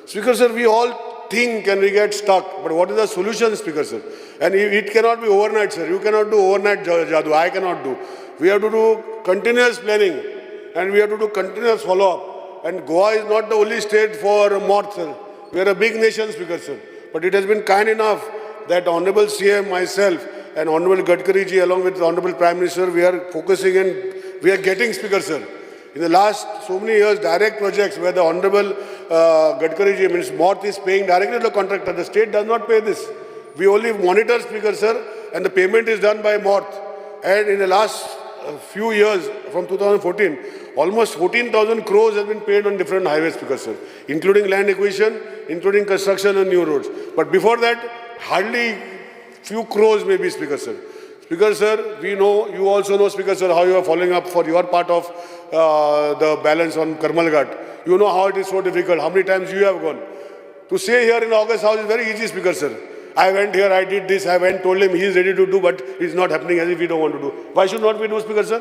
Speaker, sir, we all think and we get stuck, but what is the solution, Speaker, sir? And it cannot be overnight, sir. You cannot do overnight jadoo. I cannot do. We have to do continuous planning and we have to do continuous follow-up. And Goa is not the only state for north, sir. We are a big nation, Speaker, sir. But it has been kind enough that Honorable CM, myself, and Honorable Gadkari ji, along with the Honorable Prime Minister, we are focusing and we are getting, Speaker, sir. In the last so many years, direct projects where the Honorable Gadkari ji, means North is paying directly to the contractor. The state does not pay this. We only monitor, Speaker, sir, and the payment is done by North. And in the last few years, from 2014, almost 14,000 crores have been paid on different highways, Speaker, sir, including land acquisition, including construction and new roads. But before that, hardly few crores maybe, Speaker, sir. Speaker, sir, we know, you also know, Speaker, sir, how you are following up for your part of the balance on Karmal Ghat. You know how it is so difficult, how many times you have gone. To stay here in August House is very easy, Speaker, sir. I went here, I did this, I went, told him he is ready to do, but it's not happening as if we don't want to do. Why should not we do, Speaker, sir?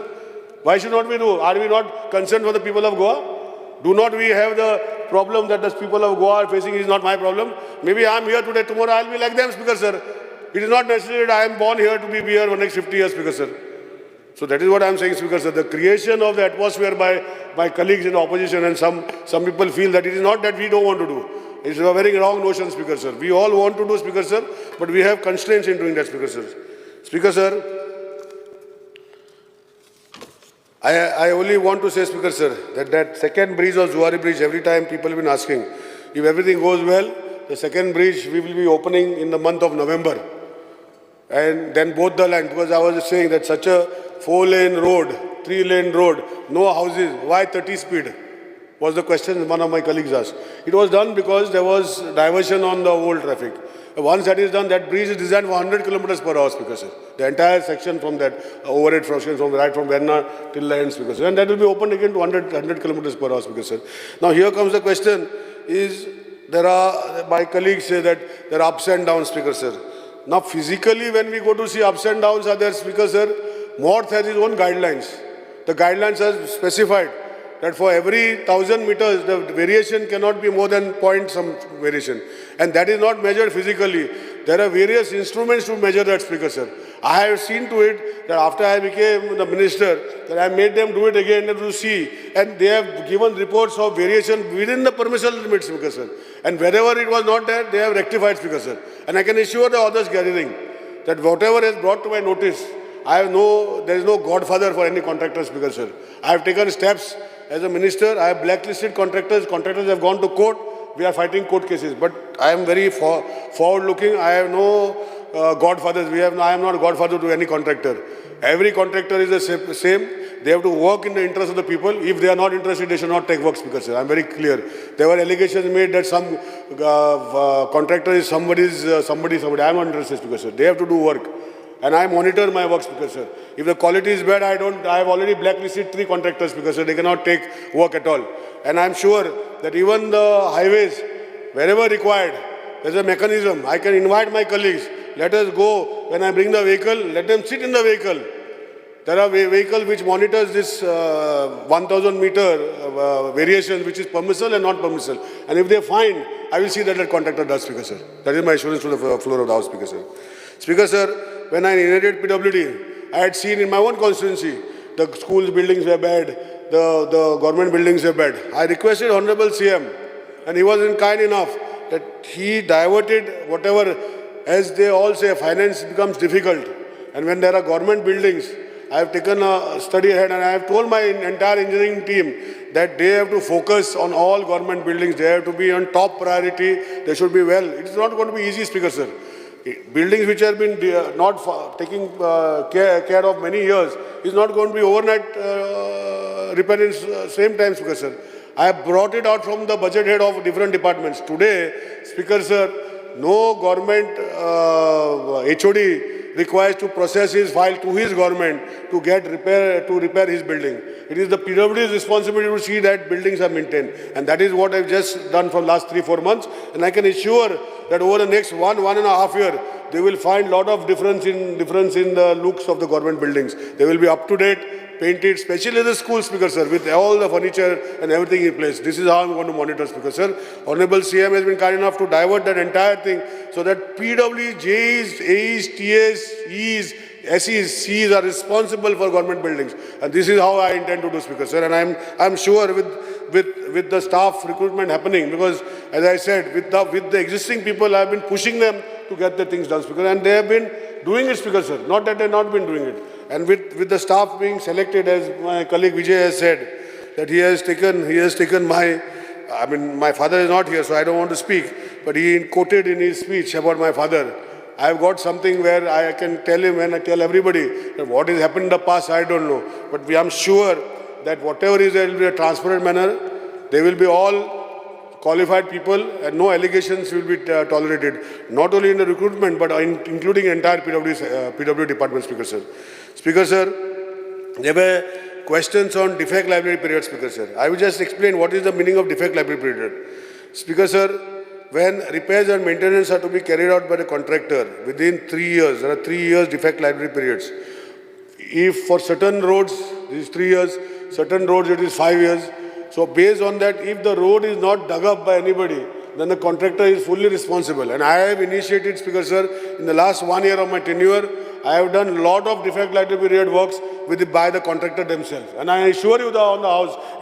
Why should not we do? Are we not concerned for the people of Goa? Do not we have the problem that the people of Goa are facing is not my problem? Maybe I am here today, tomorrow I will be like them, Speaker, sir. It is not necessary that I am born here to be here for the next 50 years, Speaker, sir. So that is what I am saying, Speaker, sir. The creation of the atmosphere by my colleagues in the opposition, and some people feel that it is not that we don't want to do. It's a very wrong notion, Speaker, sir. We all want to do, Speaker, sir, but we have constraints in doing that, Speaker, sir. Speaker, sir, I only want to say, Speaker, sir, that second bridge of Zuari Bridge, every time people have been asking, if everything goes well, the second bridge we will be opening in the month of November. And then both the land, because I was saying that such a 4-lane road, 3-lane road, no houses, why 30 speed? Was the question one of my colleagues asked. It was done because there was diversion on the old traffic. Once that is done, that bridge is designed for 100 kilometers per hour, Speaker, sir. The entire section from that overhead section from right from Verna till the end, Speaker, sir. And that will be opened again to 100 kilometers per hour, Speaker, sir. Now here comes the question is, there are, my colleagues say that there are ups and downs, Speaker, sir. Now physically when we go to see ups and downs are there, Speaker, sir, MORTH has its own guidelines. The guidelines are specified that for every 1,000 meters, the variation cannot be more than point some variation. And that is not measured physically. There are various instruments to measure that, Speaker, sir. I have seen to it that after I became the minister, that I made them do it again to see. And they have given reports of variation within the permissible limits, Speaker, sir. And wherever it was not there, they have rectified, Speaker, sir. And I can assure the others gathering that whatever is brought to my notice, there is no godfather for any contractor, Speaker, sir. I have taken steps. As a minister, I have blacklisted contractors. Contractors have gone to court. We are fighting court cases. But I am very forward-looking. I have no godfathers. I am not a godfather to any contractor. Every contractor is the same. They have to work in the interest of the people. If they are not interested, they should not take work, Speaker, sir. I am very clear. There were allegations made that some contractor is somebody. I am not interested, Speaker, sir. They have to do work. And I monitor my work, Speaker, sir. If the quality is bad, I have already blacklisted 3 contractors, Speaker, sir. They cannot take work at all. And I am sure that even the highways, wherever required, there is a mechanism. I can invite my colleagues. Let us go. When I bring the vehicle, let them sit in the vehicle. There are vehicles which monitors this 1,000 meter variation, which is permissible and not permissible. And if they find, I will see that the contractor does, Speaker, sir. That is my assurance to the floor of the House, Speaker, sir. Speaker, sir, when I inherited PWD, I had seen in my own constituency, the schools buildings were bad, the government buildings were bad. I requested Honorable CM, and he was kind enough that he diverted whatever, as they all say, finance becomes difficult. And when there are government buildings, I have taken a study ahead and I have told my entire engineering team that they have to focus on all government buildings. They have to be on top priority. They should be well. It is not going to be easy, Speaker, sir. Buildings which have been not taking care of many years is not going to be overnight repaired in same time, Speaker, sir. I have brought it out from the budget head of different departments. Today, Speaker, sir, no government HOD requires to process his file to his government to repair his building. It is the PWD's responsibility to see that buildings are maintained. And that is what I've just done for last 3-4 months. And I can assure that over the next 1.5 years, they will find a lot of difference in the looks of the government buildings. They will be up to date, painted, especially the schools, Speaker, sir, with all the furniture and everything in place. This is how I'm going to monitor, Speaker, sir. Honorable CM has been kind enough to divert that entire thing so that PW, JEs, AEs, TS, Es, SEs, Cs are responsible for government buildings. And this is how I intend to do, Speaker, sir. And I'm sure with the staff recruitment happening, because as I said, with the existing people, I've been pushing them to get the things done, Speaker. And they have been doing it, Speaker, sir. Not that they have not been doing it. And with the staff being selected, as my colleague Vijay has said, that he has taken my father is not here, so I don't want to speak, but he quoted in his speech about my father. I have got something where I can tell him and I tell everybody that what has happened in the past, I don't know. But I am sure that whatever is, there will be a transparent manner. They will be all qualified people and no allegations will be tolerated. Not only in the recruitment, but including entire PW department, Speaker, sir. Speaker, sir, there were questions on defect liability period, Speaker, sir. I will just explain what is the meaning of defect liability period. Speaker, sir, when repairs and maintenance are to be carried out by the contractor within 3 years, there are 3 years defect liability periods. If for certain roads, it is 3 years, certain roads it is 5 years. So based on that, if the road is not dug up by anybody, then the contractor is fully responsible. And I have initiated, Speaker, sir, in the last 1 year of my tenure, I have done a lot of defect liability period works by the contractor themselves. And I assure you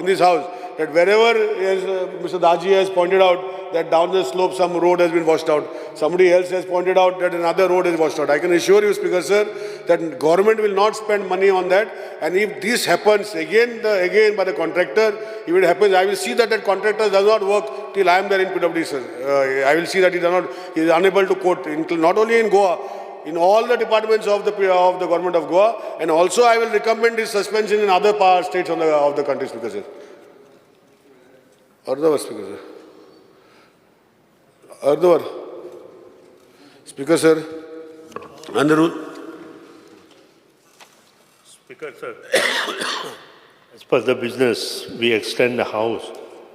in this house, that wherever, as Mr. Daji has pointed out, that down the slope some road has been washed out. Somebody else has pointed out that another road is washed out. I can assure you, Speaker, sir, that government will not spend money on that. And if this happens again by the contractor, if it happens, I will see that contractor does not work till I am there in PWD, sir. I will see that he is unable to quote, not only in Goa, in all the departments of the government of Goa, and also I will recommend his suspension in other states of the country, Speaker, sir. Speaker, sir. Speaker, sir, under rule. Speaker, sir, as per the business, we extend the house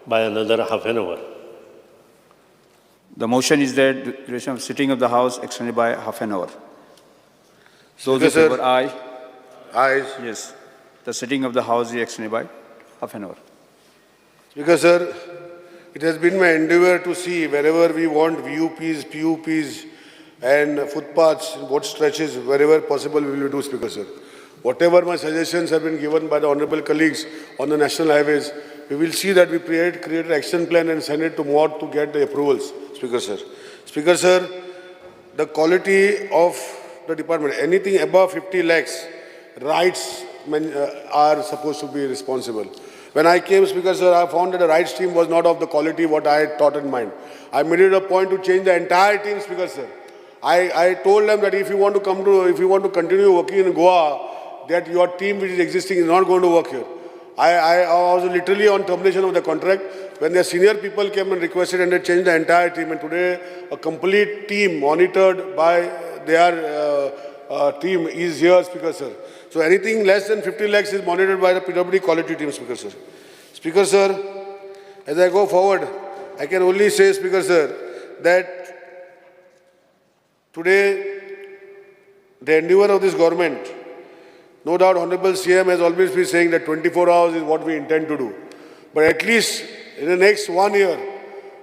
by another half an hour. The motion is that the duration of sitting of the House extended by half an hour. Those in Speaker, sir. favor, aye. Ayes. Yes. The sitting of the House is extended by half an hour. Speaker, sir, it has been my endeavor to see wherever we want VUPs, PUPs and footpaths, boat stretches, wherever possible we will do, Speaker, sir. Whatever my suggestions have been given by the honorable colleagues on the national highways, we will see that we create an action plan and send it to MOD to get the approvals, Speaker, sir. Speaker, sir, the quality of the department, anything above 50 lakhs, rights are supposed to be responsible. When I came, Speaker, sir, I found that the rights team was not of the quality what I had thought in mind. I made it a point to change the entire team, Speaker, sir. I told them that if you want to continue working in Goa, that your team which is existing is not going to work here. I was literally on termination of the contract when their senior people came and requested and they changed the entire team. And today, a complete team monitored by their team is here, Speaker, sir. So anything less than 50 lakhs is monitored by the PWD quality team, Speaker, sir. Speaker, sir, as I go forward, I can only say, Speaker, sir, that today, the endeavor of this government, no doubt Honorable CM has always been saying that 24 hours is what we intend to do. But at least in the next 1 year,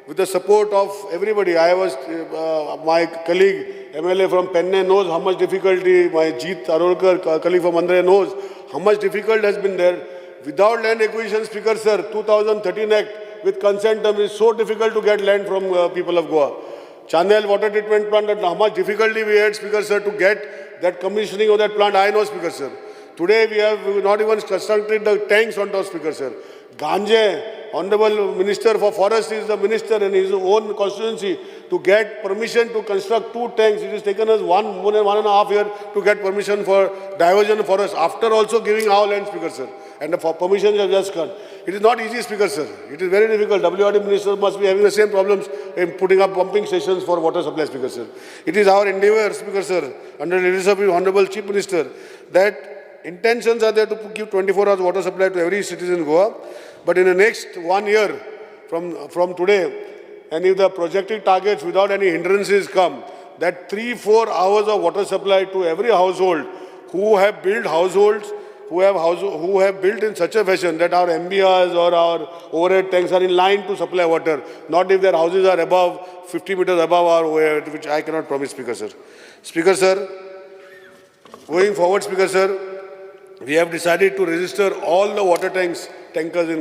with the support of everybody, my colleague MLA from Penne knows how much difficulty, my Jeet Arolkar colleague from Andhra knows how much difficult has been there. Without land acquisition, Speaker, sir, 2013 Act with consent term is so difficult to get land from people of Goa. Chandel water treatment plant, how much difficulty we had, Speaker, sir, to get that commissioning of that plant, I know, Speaker, sir. Today we have not even constructed the tanks on top, Speaker, sir. Ganje, Honorable Minister for Forest is the minister in his own constituency to get permission to construct 2 tanks. It has taken us more than 1.5 years to get permission for diversion forest after also giving our land, Speaker, sir. And the permissions have just come. It is not easy, Speaker, sir. It is very difficult. WRD minister must be having the same problems in putting up pumping stations for water supply, Speaker, sir. It is our endeavor, Speaker, sir, under the leadership of Honorable Chief Minister, that intentions are there to give 24 hours water supply to every citizen in Goa. But in the next 1 year from today, and if the projected targets without any hindrances come, that 3-4 hours of water supply to every household who have built households, who have built in such a fashion that our MBRs or our overhead tanks are in line to supply water, not if their houses are above 50 meters above our overhead, which I cannot promise, Speaker, sir. Speaker, sir, going forward, Speaker, sir, we have decided to register all the water tankers in